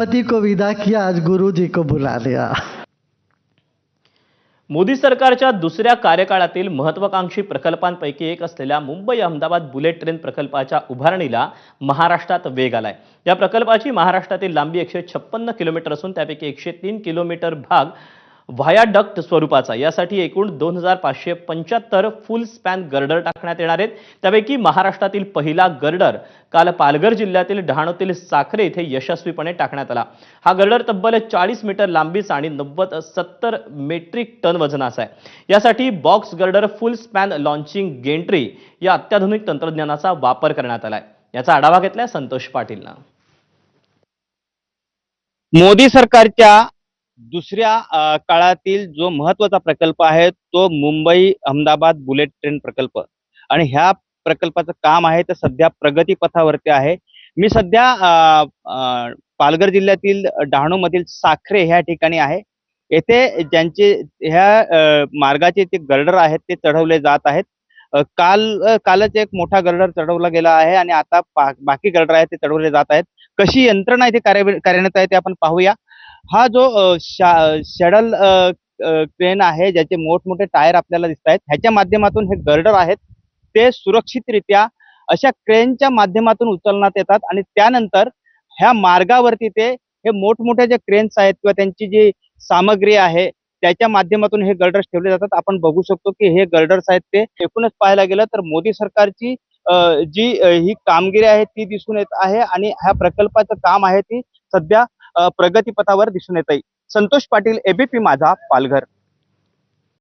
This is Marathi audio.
पति को विदा किया, आज गुरु जी को बुला लिया। मोदी सरकारच्या दुसऱ्या कार्यकाळातील महत्त्वाकांक्षी प्रकल्पांपैकी एक असलेल्या मुंबई अहमदाबाद बुलेट ट्रेन प्रकल्पाच्या उभारणीला महाराष्ट्रात वेग आलाय। या प्रकल्पाची महाराष्ट्रातील लांबी 156 किलोमीटर असून त्यापैकी 103 किलोमीटर भाग व्हायाडक्ट स्वरूपाचा। यासाठी एकूण 2575 फुल स्पॅन गर्डर टाकण्यात येणार आहेत। त्यापैकी महाराष्ट्रातील पहिला गर्डर काल पालघर जिल्ह्यातील डहाणूतील साखरे येथे यशस्वीपणे टाकण्यात आला। हा गर्डर तब्बल 40 मीटर लांबीचा आणि 70 मेट्रिक टन वजनाचा आहे। यासाठी बॉक्स गर्डर फुल स्पॅन लॉन्चिंग गेंट्री या अत्याधुनिक तंत्रज्ञानाचा वापर करण्यात आलाय। याचा आढावा घेतलाय संतोष पाटीलने। मोदी सरकारच्या दुसऱ्या काळातील जो महत्त्वाचा प्रकल्प आहे तो मुंबई अहमदाबाद बुलेट ट्रेन प्रकल्प आणि ह्या प्रकल्पाचं काम आहे ते सध्या प्रगतीपथावरती आहे। मी सध्या पालघर जिल्ह्यातील डहाणूमधील साखरे ह्या ठिकाणी आहे। येथे ज्यांचे ह्या मार्गाचे ते गर्डर आहेत ते चढवले जात आहेत। कालच एक मोठा गर्डर चढवला गेला आहे आणि आता बाकी गर्डर आहेत ते चढवले जात आहेत। कशी यंत्रणा इथे कार्यान्वित आहे ते आपण पाहूया। हा जो शटल ट्रेन आहे ज्याचे मोठमोठे टायर आपल्याला दिसत आहेत, ह्याच्या माध्यमातून हे गर्डर आहेत ते सुरक्षितरित्या अशा क्रेनच्या माध्यमातून उचलण्यात येतात आणि त्यानंतर ह्या मार्गावरती ते हे मोठमोठे जे क्रेन्स आहेत किंवा त्यांची जी सामग्री आहे त्याच्या माध्यमातून हे गर्डर्स ठेवले जातात। आपण बघू शकतो की हे गर्डर्स आहेत ते एकूणच पाहायला गेलं तर मोदी सरकारची जी ही कामगिरी आहे ती दिसून येत आहे आणि ह्या प्रकल्पाचं काम आहे ती सध्या प्रगतीपथावर दिसून येत आहे। संतोष पाटील, एबीपी माझा, पालघर।